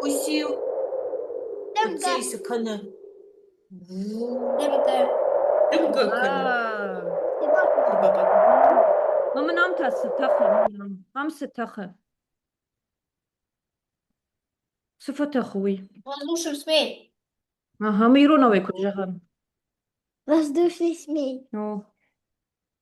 Усів. Дымка. Оцейся кана. Дымка. Дымка кана. Баба. Мама нам тасы тахы. Мамсы тахы. Sıfa tахуй. Воздушный змей. Ага, мы ироновой куджагам. Воздушный змей. Ну,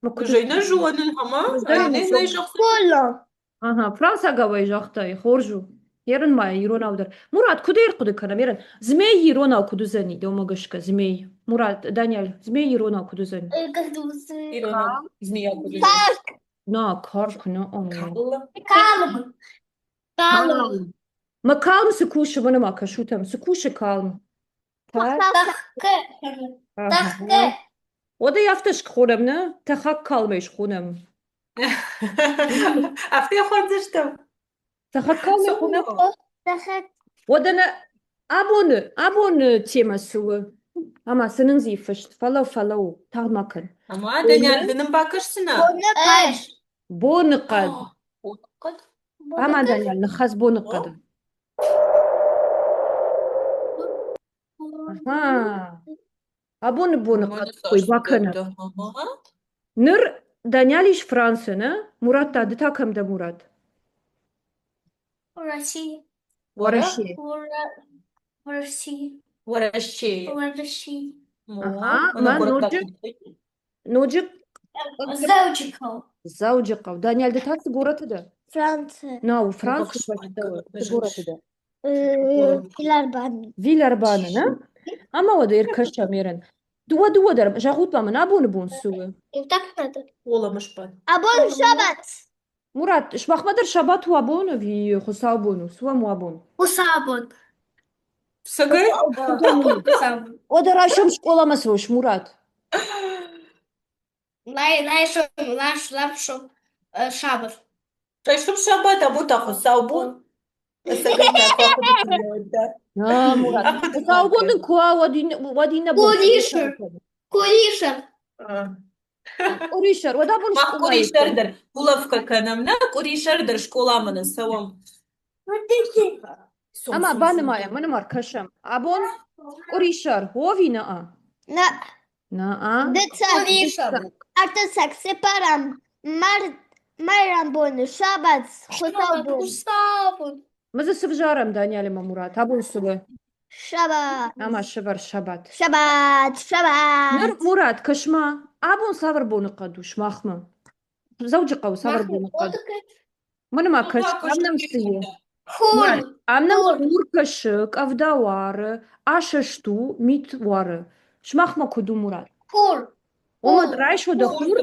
мы Уже на жонын хама. Bizden Не mi? знаешь, что Кола. Aha, Fransa gavay jahtay, xorju. Yarın maya ironavdır. Murat kuder kudu kanam yarın. Zmey ironav kudu zani de omagışka zmey. Murat, Daniel, zmey ironav kudu zani. Как зовут? Ирона. Змея куда. Na, kark na onu. Калла. Калм. Калм. Ma kalm sıkuşu bana maka şutam. Sıkuşu kalm. Тахке. Aha. Тахке. O da yaftış xonam ne? Tahak kalmış xonam. А ты ходишь там? Tahak kalmış xonam. Тахак. O da ne? Abone teması. Ama senin zifişt. Follow. Tahmakın. Ama Daniel'den bakırsın. Эш. Bonu kad. Кот. Ama Daniel, nıkhaz bonu kad. Aha. Abone bonu kad. Koy bakın. Nır Daniel iş Fransa ne? Murat da adı takım da Murat. Россия. Varaşı. Россия. Ворощей. Россия. Ага, Она ма город ножик. Ножик. Заучиков. Zaujikov. Daniel de tatlı город da. Франция. No, Fransa Bakış город da. Виларбан. Vilarbana ne? Ama o da irkaşam yerin. Dua derim. Jahut bana ne abone bun suyu. И так надо. Olamış ben. Абон шабат. Murat, şbakmadır şabat u abonu vi husav bonu. Suva mu abonu. Усабон. Sagay? Усабон. O da raşım şkolaması hoş Murat. Лайшом. Шабат. Şaşım şabat bu tahu savbun. Sagay tak vakıdı kılıyor. Ha Murat. Husav bonun kuva vadine bun. Kulişer. Kulишер. Orişer. O da bunu Mah şkolayı. kurişerdir. Bulavka kanamna kurişerdir şkolamını savam. Ama benim arkadaşım. Abon orişer. Hovina a. На Na a. Kulишер. Артасак сепарам. Майрамбон. Шабат. Усабон. Mızı sıvjarım Daniel'ime Murat. Abon suvu. Шабат. Ama şıvar şabat. Шабат. Nır Шабат. Murat kaşma. Abon savr bonu kadu şmahmı. Zavcı kavu savr bonu kadu. Benim arkadaşım. Amnam sıvı. Хур. Amnam Хур. hur kaşık. Avda var. Aşıştu. Mit var. Şmahma kudu Murat. Хур. Oma drayş o da hur.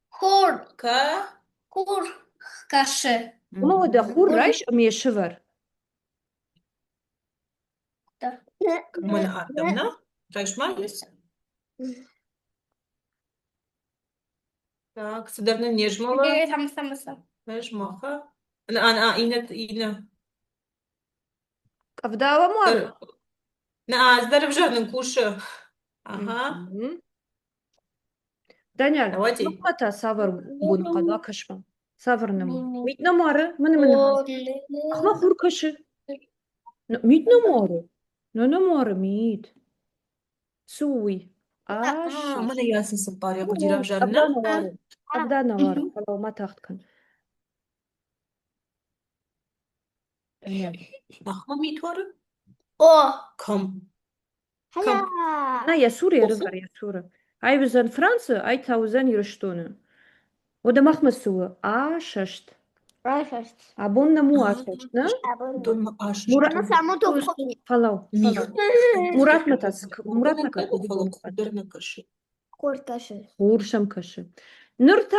Хур. Ka? Хур. Каши. Oma o da hur rayş meşi var. Mına adamna. Raşma есть. Так, сюда нежмала. Там. Нежмаха. Ana iğne. Avda var mı var? На, здоровжаным кушаю. Ага. Daniel. Давайте. Mata savr bonu kadu akaşma. Savr nemu. Mit namarı. Mını. Ama hur kaşı. Mit namarı. Ne namarı mit. Suvi. Aş. Mana ясен сыпар, я буду Abda равжарна. navarı. Abda navarı. Hala ma tahtkan. Daniel. Ахма митвары? О. Кам. Hala. Na ya Suriye rızar ya Suriye. Ay bizden Fransa, ay tavuzan yürüштonu. O da mahmı suyu. Aşaşt. Рашаст. Abon na mu aşaşt, ne? Дон аш. Murat Она само тут. Falav. Мир. Murat mı task? Murat mı kaşı? Кудерна каши. Хур каши. Hurşam kaşı. Nırta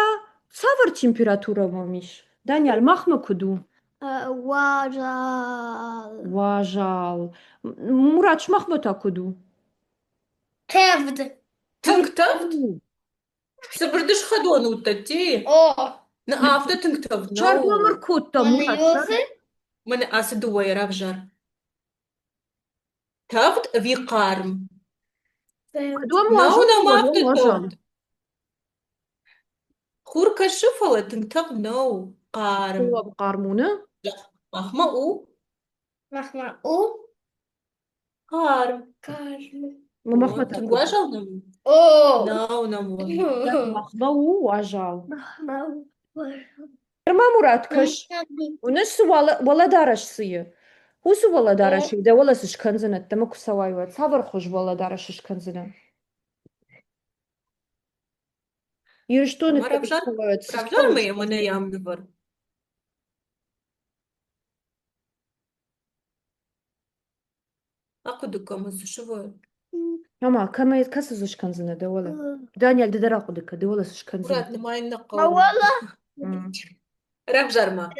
savır temperatura mamış. Daniel mahmı kudu. Важал. Vajal. Murat mahmı ta kudu. Тевд. Тынктав? Сыбырдыш хадон уттати. О. На авто тынктав. Çarpamır kutta Murat. Mana асы дуай равжар. Тавд виқарм. Kudu mu Нау на vajal? мавты Vajal. тавд. Хур кашифала тынктав нау. Қарм. Kuva qarmunu. Ахма у. Махма у. Кар. مخمة Тыгуажалнамы? О. Наунамы. مخمة وواجال Махма. ما مراد كش ونش ولا دارش سيه هو سو ولا دارش ده ولا سش كنزنا تمك سوايوات صبر خوش ولا دارش كنزنا يرشتون Ama Ravjar mı yamana yamdı var? Akudukama suşuvar. أما كما يتكسزش كنزنا ده ولا دانيال ده دراقو دكا ده ولا سش كنزنا Murat ne mayın ما naqaw. والله. Ravjar mı?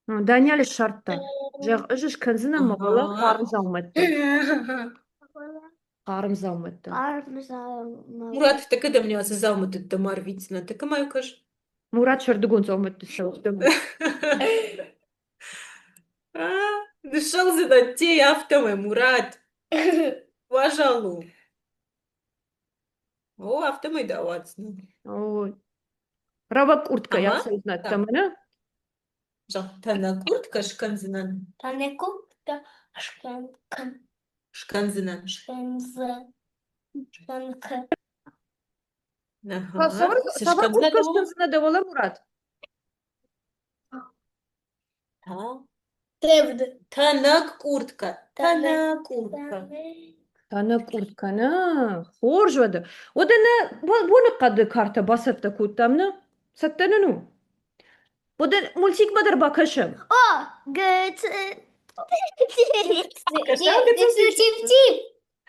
دانيال الشرطة جاغ إجش كنزنا ما ولا Aha. قارم زومت قارم زومت Murat te kada mnja se zavmut da mar vicna, te kama ju kaš? مراد شردقون زومت تسوي Дышал за те автомы, Мурат. Пожалуй. О, автомы даваться. Ой رابا كورتكا Ама? يا سيدنا Так. تمنا Жақтана куртка шканзынан. Танеку да шканкан Шканзынан. шканза шканка. Ага. صبر Се صبر шканзна كورتكا да ола? شكنزنا ده ولا مراد Та. Тевд. Танак куртка. Тана куртка. أنا كنت كنا خورج ودنا بون قد كارتا بسطة كنت تمنا ستننو ودن ملتيك بدر باكشم О, гет. Кашал Тип-тип.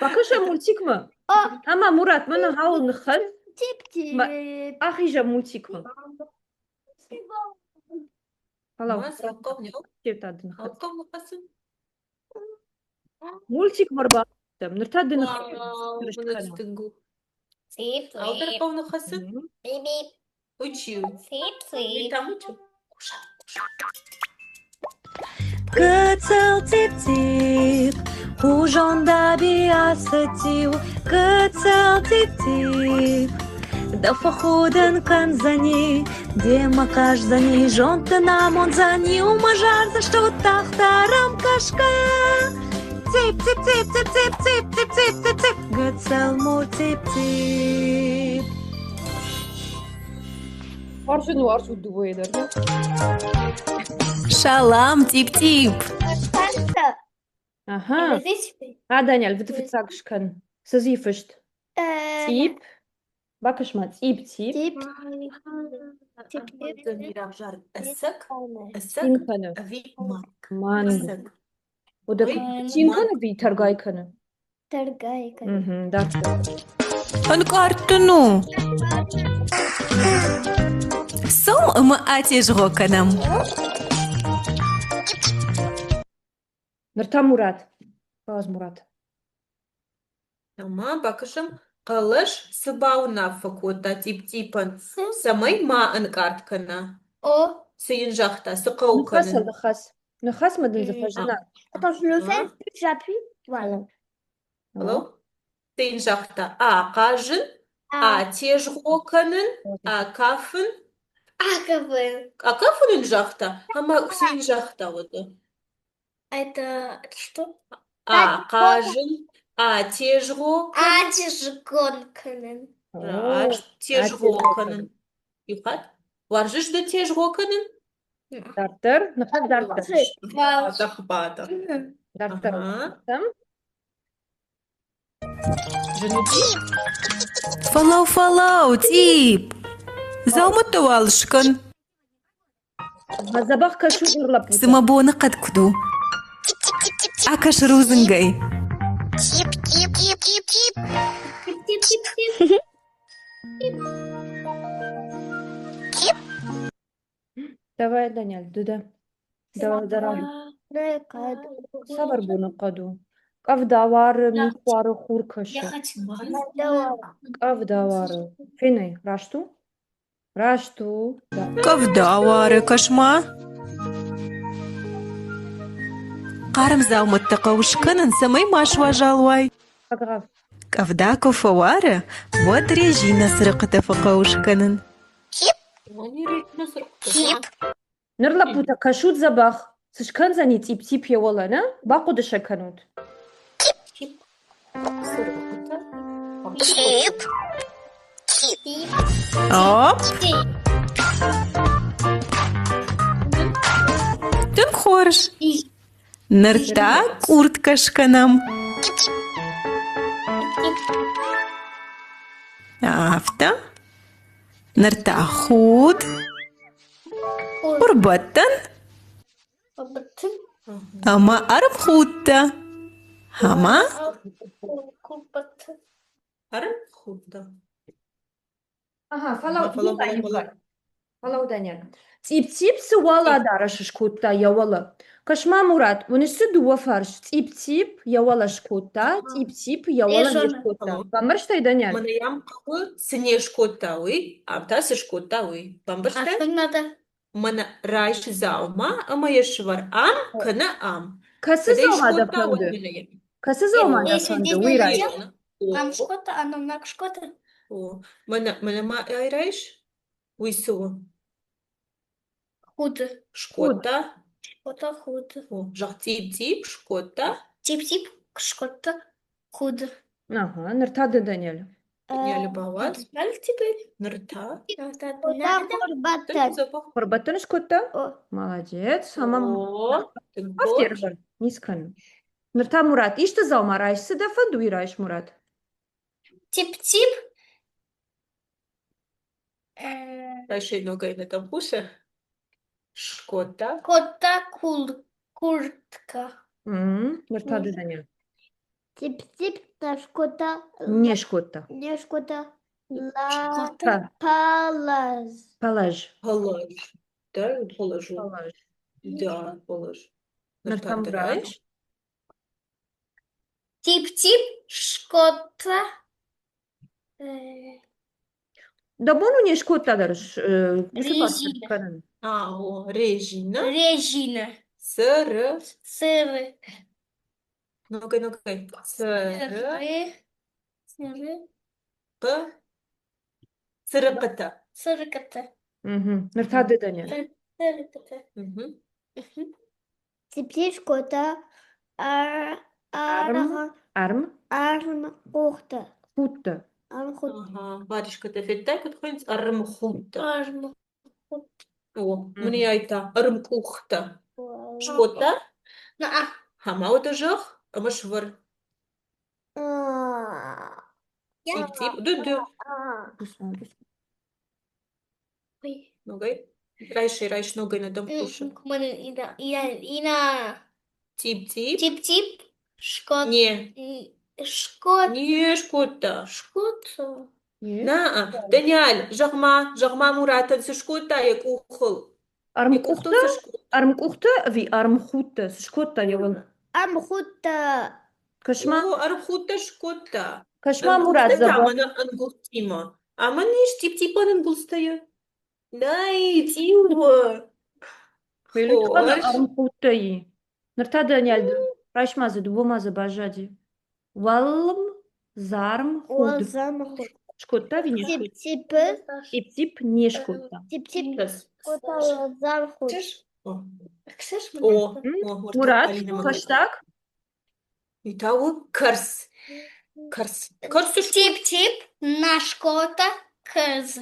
باكشم ملتيك ما О, أما مرات من هاول نخل тип-тип. أخي جا ملتيك ما خلاص ما سرقوني. كيف تاد نخل أقوم قسم. ملتيك مربا نرتاد نخل واو. من تنقو. Тип-тип. أو قوم قسم. Бип-бип. Учил. Тип-тип. Там учу. Кыцыл тип-тип, хужонда биасытив, кыцыл тип-тип. Да походен канзани, дема каждани, жонта нам он зани, умажар за что тахтарам кашка. Тип-тип-тип-тип-тип-тип-тип-тип-тип, кыцыл му тип-тип. أرشد وأرشد دويدر Шалам, тип-тип. أها دانيال بتفتساقش كان سزيفشت تيب باكش ما تيب تيب Ravjar. السك. السك. تين كان أبي مارك. مانجو السك. ودك تين كان في ترغاي كان Торгайка. دارت Анкартыну. Сом мы атеш гоканам. نرتا مراد فاز مراد Ама bakışım qalış sıbavna fakulta tip-tipın. Samay ma ankartkana. О. Sıyınjaqta, نخس sıqawkanın. نخس مدن زفاجنا Attends, je le fais, j'appuie. Voilà. Alo? Sıyınjaqta a qajın, a tejğokanın, a kafın. Аковы. A kafının jaqta. Ama sıyınjaqta odu. Это что? A qajın, a tejğokanın, Атишгонканен. a tejğokanın. Yuqat. Varjış da tejğokanın. دارتر نخس دارتر Захбата. دارتر Ага. تم Фалау, тип. Заумыту алышкан. زباخ كشو نرلب Сымабоны қад күду. Акаш рузынгай. давай دانيال دودا давай дарам صبر بونو قدو قف داوار ميكوار خوركش قف داوار فيني راشتو Кавдавары кашма. Қарым заумытты қауышканын самай машуа жалуай. قف Кавда кофавары, вот режина сырықыты қауышканын. نرلب بوتا كشوت زباخ Сышканзани тип-тип еволана, бақуды шаканут. Сырықта. Тип. Оп, тын хорш. Нырта куртка шканам. Афта. Нырта худ. Урбаттан. Ама арым худта. Ама Арым худда. Ага, Фалау, фалау, фалау Даниэль. Тип-тип сывала дарашыш кутта явала. Кашма Мурат, унысы дуа фарш. Тип-тип явала шкутта, тип-тип явала Ежона. нешкутта. Фалау. Бамбарштай, Даниэль? Мана ям кавы снежкоттауи, амта сышкоттауи. А Бамбаштай? что надо? Мана райш заума, ама ешвар ам, кана ам. Касы Кадай залмада шкотта фанды. ойнелеген. Касы залмада Если фанды, здесь уйрай. найдем, Там О, что-то, а нам на что-то. о. Мана ма айрайш? Уйсу. Худо. Шкотта. Что-то худо. О, жақ тип-тип, шкотта. Тип-тип, что-то худо. Ага, ныртады, Даниэль. Не любоват. Знали теперь? Нырта. Надо. Тын запах. Құрбаттын шкутта? Молодец. Самам. О, тын Афтер бош. бар. Нисканы. Нырта Мурат, ишті залма райшсы да фанду уйрайш, Мурат. Тип-тип. Дальше ногой на там хуша. Шкотта. Кота куртка. Ныртады, Даниэль. Тип-тип, на что-то. Не шкутта. Не что-то. Па- Палаз. Палаж. Положь. Да, положу. Палаж. Да, положь. Нырта Нырта Мурат. дырайш. Тип-тип, что-то. Да бону не шкутта дарыш. Резина. О, Режина. Режина. Сыры. Сыры. Ногой. Сыры. Сыры. П. Сырықыта. Сырыката. Ныртады, Даниэль. Сырыката. Мгм. Тип-тип, что-то. Арм. Армхутта. Хутта. Армхутта. Ага. Баришката феттай кутхойнц армхутта. Армхутта. О, мне айта армкухта. Шкотта. Хама ота жах. Ама швар. Тип-тип. Ду. Ой. Ногой. Райш ногой на там хуша. Ина. Тип-тип. Тип-тип. Шкот. Не. Шкот. Не шкотта. Шкот. На, Даниэль, жағма Мураттан сышкотта як ухыл. Армкухта? Армкухта ви армхутта. Шкутта явала. Армхутта. Кашма. О, армхутта шкотта. Кашма Мурат забор. Амана ангулстима. Аман еш тип-типан ангулстая. Дай, тиуа. Хвиличкада Хош. армхутта и. Нырта, Даниэль. Райшмазы, дубомазы бажади. Валым, зарм, худ. Шкутта ви не шкутта. Тип-тип. Тип-тип не шкутта. Тип-тип. Сейчас. Зархут. О, Мурат, хаштаг? Итау карс. Карс. Карс Тип-тип. На шкота. Кыз.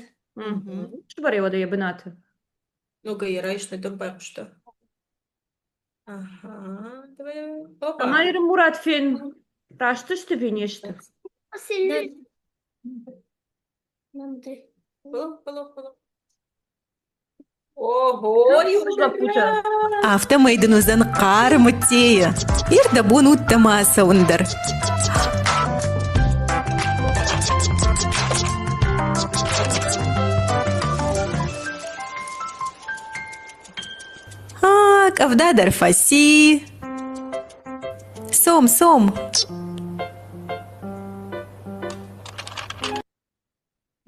Что бар явада ебанаты? Много ярайш на том что. Ага, давай. Опа. Амайры Мурат фен. Рашты что ви нешті? Было. Ого, Пуча. автомайданузан қар мұттейі. Ерді бұн ұттама сауындар. Кавдадар фаси. Сом.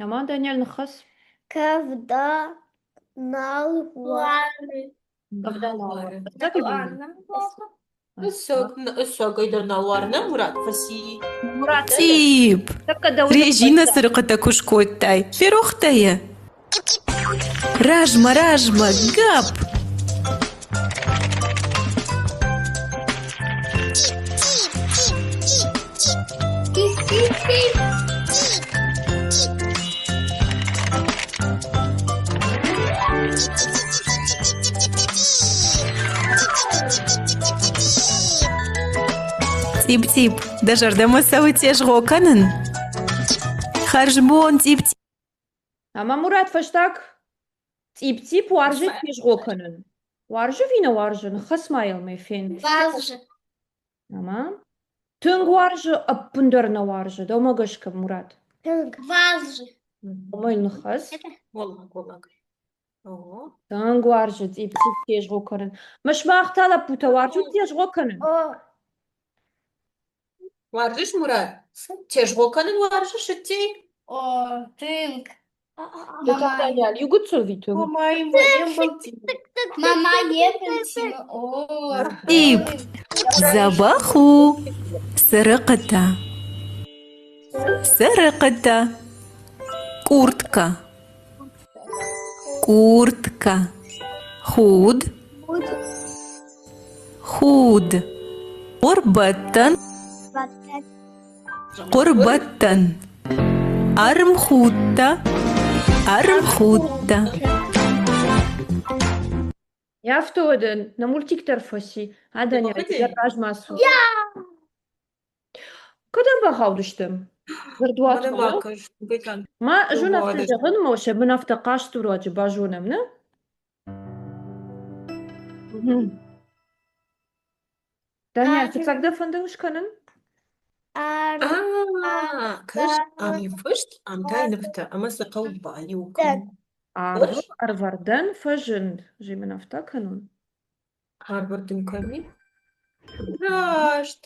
Ама Даниэль нахас. Кавда налвары. Когда лава. Өссө гайдар налварына Мурат фаси. Мурат. Тип. Режина сырқыта кушкоттай. Ферохтая. Ражма, гап. Тип-тип, дажарда сауитеш гоканын. Харжбон тип-тип. Ama Murat faştak tip varjı teş gokanın. Varjı vina varjı khasmayıl mı fen. Вазжи. Tamam. Tüng varjı appundarına varjı. Doma gışkı Murat. Вазжи. Omayıl khas. والله أوه. Tüng varjı tip teş gokanın. Mش bağtala puta varjı teş gokanın. О. وارجش مراد تيش غوكانن وارجش شتي О. Тынк. Yataktan gel. Yugutsul vitüm. ماما يمبلتي Мама епентина. О. Тип. Забаху. Сырыкыта. Сырыкыта. Куртка. Куртка. Худ. Худ. قربة قربة أرمخوتة أرمخوتة Yaftodun. Na multik tarfasi. Hadi ne? Hadi. Yaraj masu. Kadın bakavdıştım. Zırduat أنا mı? باكش بيكان Ma juna Doğru. ftajağın mı? Şe bin hafta kaç turu acı bajunem ne? Daniel, fıtsakda fındığı kanın. Ар. كش أم يفشت أم تاي نفتا أما سقوط بالي وكان Arvar, Hoş. arvardan fajın. Je bin hafta kanun. هارفارد مكمل راشت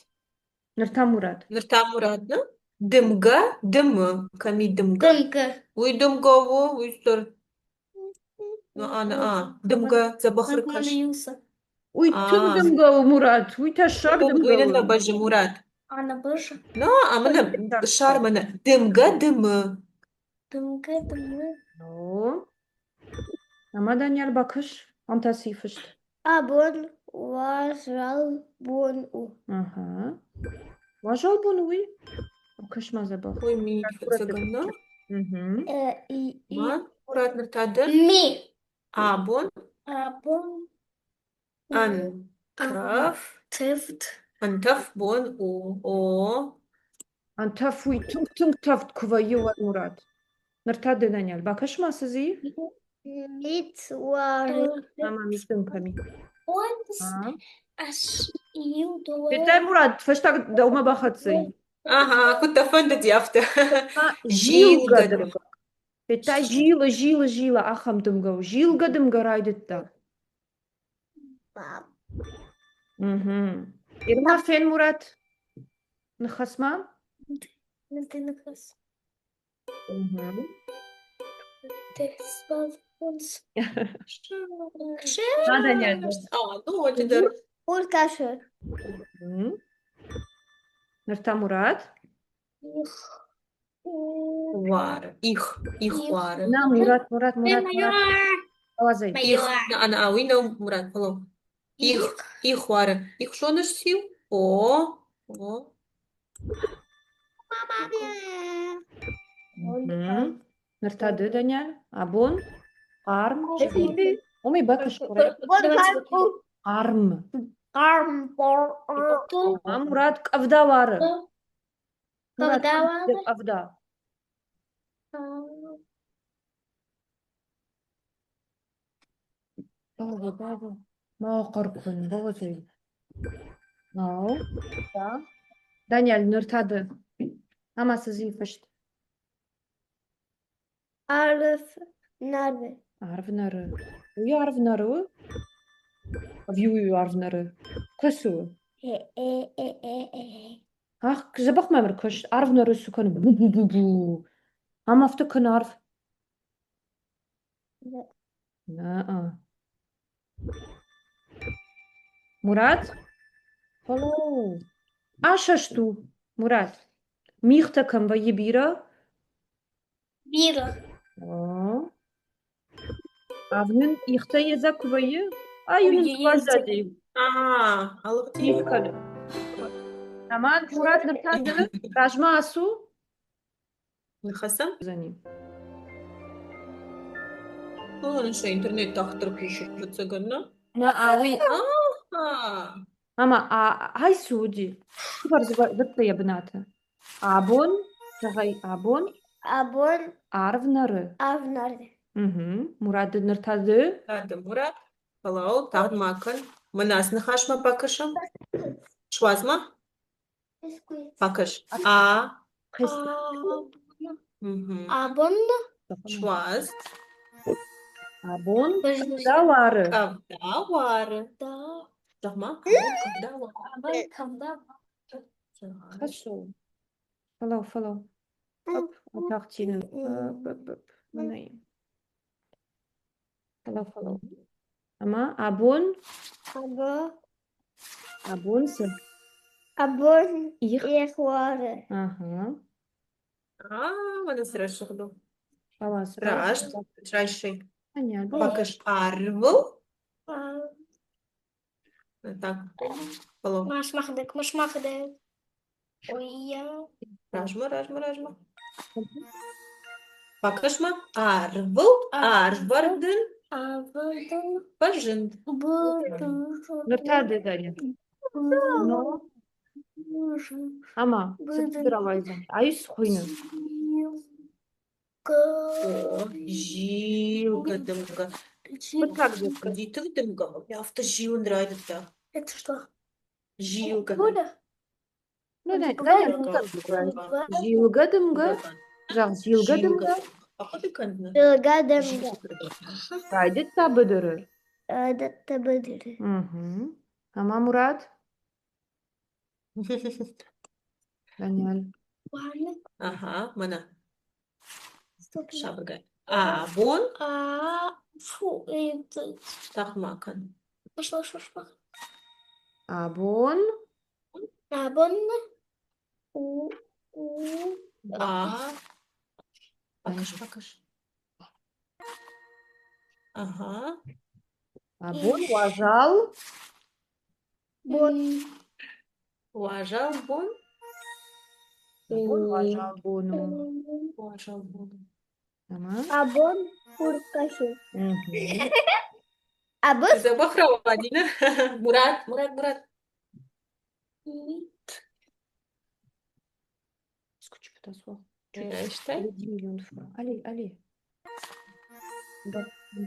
Nırta Murat. نرتاع مرادنا دمقة دم كمي دمقة Дымка. وي دمقة وي ستر أنا دمقة زبخر كش Юса. Uy tüm gavu Murat. Uy taşardım وين أنا gavu. بجي مراد Ana быжа. لا أنا شعر من دمقة دم Дымка. Дымка. No. Ama Daniel bakış. Antasi fışt. Абон. Важал. Бон. У. Aha. Vajal bunu uy. Bakışma zabah. وي مي فزقنا Hı hı. И. ما مراد نرتادر Ми. أبون Абон. أن تف Тыфт. أنتف بون أو Antaf uy tung taft kuvayı var Murat. Nırtadı Daniel. Bakışma sizi. Мит. Вар. Tamam istim kami. Онс. Ha. Аш. Юдо. Yeter Murat. Fıştak davuma bakatsı. أها كنت أفندت يافته Jilga Jilga. dımga. Yeter jila. Aham dımga. Jilga dımga raydıtta. Hı hı. İrma fen Murat. Nıkhasma. Ты наказ. Hı hı. Ты спал. Онс. Ha Daniel. Ну تقدر Улькаши. Hı. Nırta Murat. وار إخ وار Na Murat. Alazay. إخ أنا أوينا مراد هلو إخ وار إخ شو نشيو أو Hı. Nırtadı Daniel. Abon. Arm. Omi bakış oraya. Arm. Ha Murat kavda var. Murat Kavda var. kavda. Baba. Ma korkun. Baba söyle. No. Da. Daniel nırtadı. Ama sizi fışt. Арф. Нарве. Arvnarı. Uyu arvnarı. Uyu arvnarı. Kasu. Ah, kıza bakma mı kış. Arvnarı sukanı. Bu. Ama hafta kan arv. Na. Murat. Hello. Aşaştu. Murat. Mihta kan vayı bira. Бира. О. Avnın ihta yazak vayı. Ayunun Ой, kvazadı. ألغتي Mihkanı. Aman Murat nırtadını. Rajma asu. نخسم Zani. شو интернет тахтыр пишет гана Na awi. اه هاي سودي. كيف ضبط يا بناتها؟ أبون. هاي أبون. Abon أعرف نرى. avnar. Murat nırtadı. هذا مراد خلاص تاخد ماكن مناس نخاشما باكشم شوازما باكش Kız. Abon شواز Abon. Da varı. когда вар da Жахма когда вар kanda. Хорошо. Follow. Hop. Ataqçının. Hop. Bunayım. Follow. Ama abon. Abonsun. Abon İyi. ihware. Aha. وانا سرا شغلو خلاص. راش تراشي Понятно. باكش ارفل так خلاص Mach machdek. Oya. راجما باكشما ارفل ارفردن Avon بجند Nırtadı Dani. No. Ama. Sıtıravaydım. Ayıs koyunu. жилка дымка Вот так детка. иди ты дымка мне автожил нравится Это что? жилка Буда? Ne ne? Жилка. Jilgadımga. Жақ jilgadımga. Походу, кандна. Gadamda. Kaydet tabıdırı. Adatta bıdır. Ama Murat. Daniel. Varlık. Ага, mana. Stop. Шабрга. Абон Фу, это... тахмакан. Пошла. Abon. Абон. У. Покаж. Ага. Abon. Вважал. Бон. Уважал бон. Abon. Вважал бону. Уважал бон. Tamam. Абон. Куркаши. Мгм. Абон. Забахрова, Дина. Мурат. Сколько подослал? Считай. 1 миллион франк. Ali.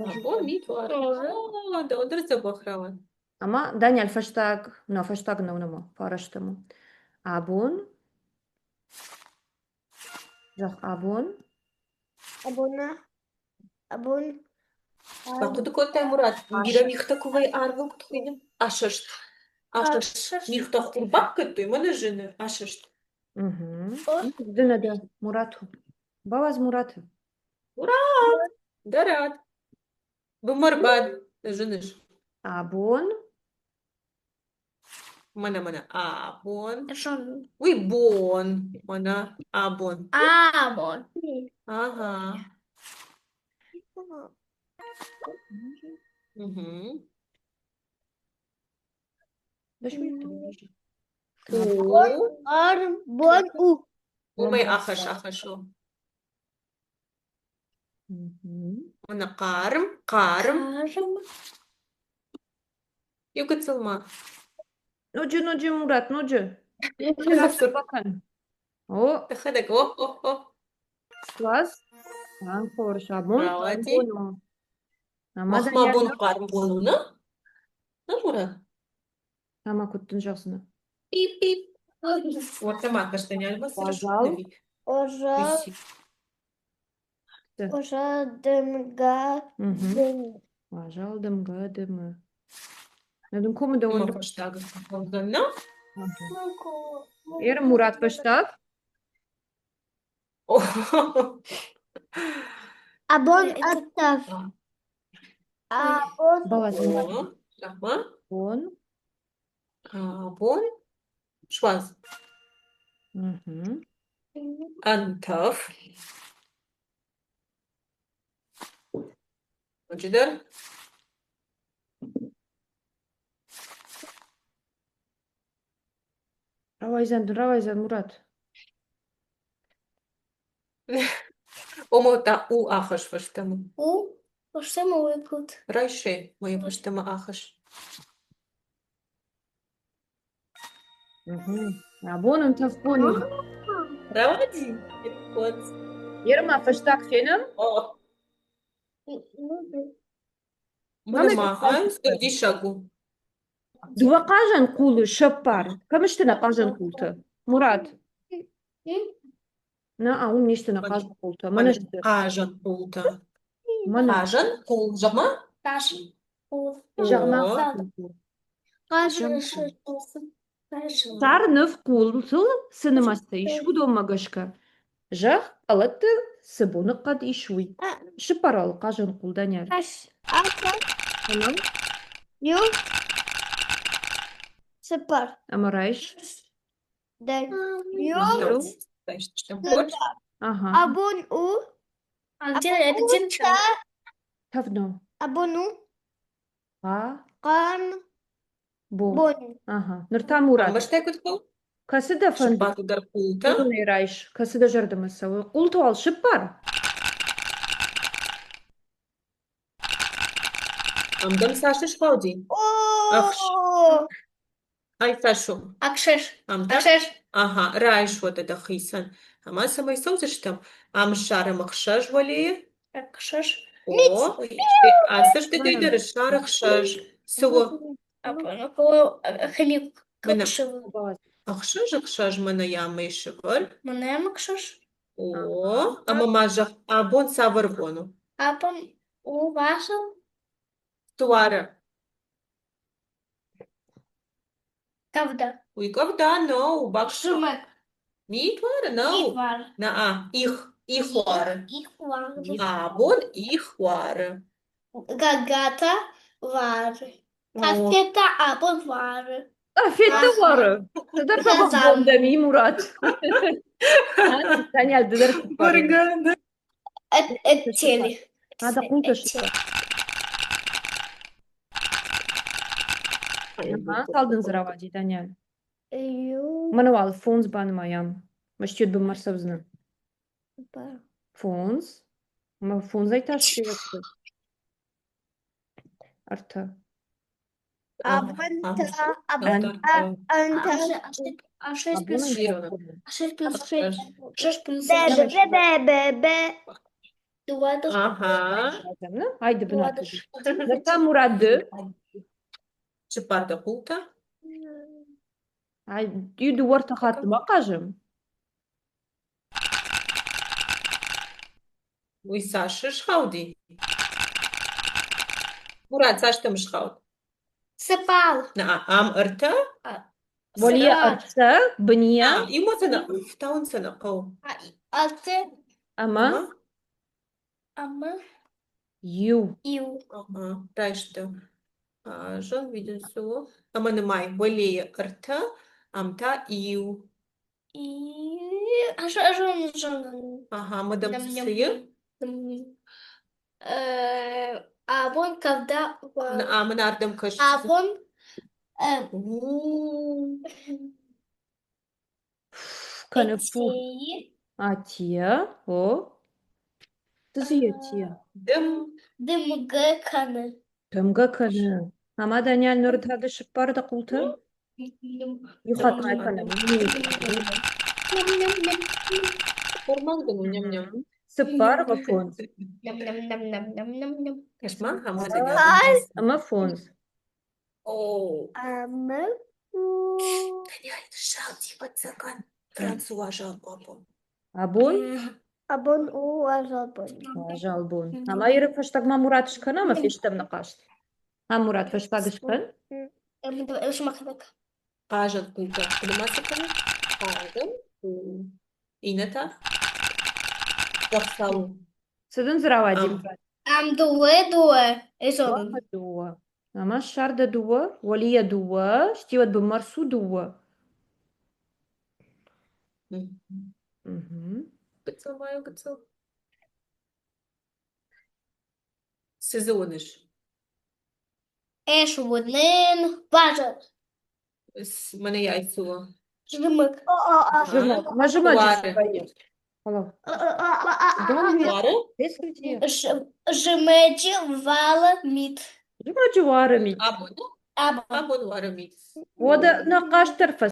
Абон мит var. Да, он забахрова. Ama Daniel hashtag ne onu paraştımı. Abon. Жақ abon. Абона. Абон. Походу, котай Мурат. Бира михтаковай арвел кутхойдем. Ашашт. Михта хурбак кытой, мана жины. Ашашт. Дынады Murat'u. Баваз Murat'u. Дарат. Бумарбад. Жыныш. Abon. Mana. Абон. Шон. Уй, бон. Mana. Абон. Абон. Ага. Угу. Да что это? Арбон. У. Умай ахашо. Mana қарым. Карм. Югыцылма. Nocu Murat, nocu. Сыр. Bakın. O, Тахадак. О. класс. Хорош. Abon. Правоти. Abon. Ama Махма Daniel. бон қарым болуна. Мурат. Ama kuttun жақсыны. Пип. Ортама каштаня альбасы. Вважал. Ожадымга. Вважалдым, гадымы. Надым кому да он. Мафаштага. Олдана. Ер Murat Baştak. Абон. Аттав. Абон. Баваз Murat. Шахма. Abon. Бон. Шваз. Мгм. Антав. Acıdır. равайзан, Мурат. Омо та у ахаш фаштамы. Что мы выпут? Райше мои фаштамы ахаш. Абонun tafboni. Равади. Вот. Yerma fashtak fenim. О, Мама, мама, стерди шагу. Dua qajan qulu shappar. Kamishtina qajan qulta. Murat. Na, un nishtina qajan qulta. Mana shtir. Кажан пулта. Mana. Кажан пул жама. Jagma. Tar nıf qultu sınımasta işu domagashka. Jah alatı sıbunu qad işui. Shiparal qajan quldan yer. Tamam. Сепар. Ama rayş. Знаешь, что там хочешь? Aha. Абон у. Tavno. Абону. Ha. Кан. Bu. Бон. Aha. Nurta А Murat. мы что тут был? Kasıda fındık. Шипату дар пулта. Qulun rayş. Kasıda jardımasa. Qultu al shipar. Амдам Саша шпалди. Ахш. Ай Сашу. Акшеш. Амда. Ага, райш вот это хисан. Ама самой соузыш там. Ам шара махшаш валие. Акшеш. О, а саш ты дыдыр шарах шаш. Суо. Хлеб. Мене. Ахшаш ахшаш мана ямы шывар. Манем акшеш. О, ама мажах. А бон савар бону. Апам у вашу. Туара. Кавда. Уйков да, но бакшу. Шумек. Ми туара, но. Ивар. На а, их вара. Ихвар. А бон их вара. Гагата вар. Кафета апон вар. Afiyette varı. Dıdır sabah Yazan. bomda mi Murat? Daniel dıdır shipar. Баргана. Этели. Hadi qulta shipar. Aha, kaldın zıravacı Daniel. Manual fons banmayam. Maştiyot bu marsavzını. Fons. Ma fons ay taş şirası. Arta. Абонта. Anta. Анта. Abone Широна. Бе. Ага. Haydi buna. Nırta Murat'dı. Шипата пулта. Ay, diyor duvar tahattım akajım. Уй Саша шхауди. Мурат, Саш там шхауд. Сепал. На ам арта. Voliye artsa, biniye И мозана. Таун сана кау. Алте. ama Ама. yu. Ю. Ага. Дальше. Жон видит суло. Аманымай. Более арта. Амта ию. И. Ажон. Ага, мадам Ням-ням. Сыя. Абон кавда. Аманардам каш. Абон. Kanıfu. Этеи. Atiye. O. Tızıya tiye. Дым. Дымга каны. Tımga kanı. Ama Daniel nörü tadı şıppar da kultu. Yuhatmay kanı. Формалдым, ням-ням. Sıppar ve fons. Ням-ням-ням-ням-ням-ням. Кашма, хамада. Ama fons. О. Ама. Daniel, шал типа цаган. Франсуа жал папу. Abon. Абон у ажабон. Жалбон. Ama yeri faştagma Murat şıkın ama feştem nakaşt. Ha Murat faştagı şıkın. Шмакдак. Кажан пулта. Климатиканы. Кажан. Ината. Запсалу. Sıdın zıravacı Am. Murat. Ам дуэ. Эзон. Dua. Ama şarda dua. Voliye dua. Ştivat bu marsu dua. Поцелую, поцелую. Сезоныш. Эш воднен. Важа. Мене яйцо. Жмык. Жмак. Нажимать же Вары. своє. Алло. Дон він. Вари. Десь він є. Жмечі вала мід. Жмачу вари мій. Або, ну, Або. або вари міць. O da na kaç tarafa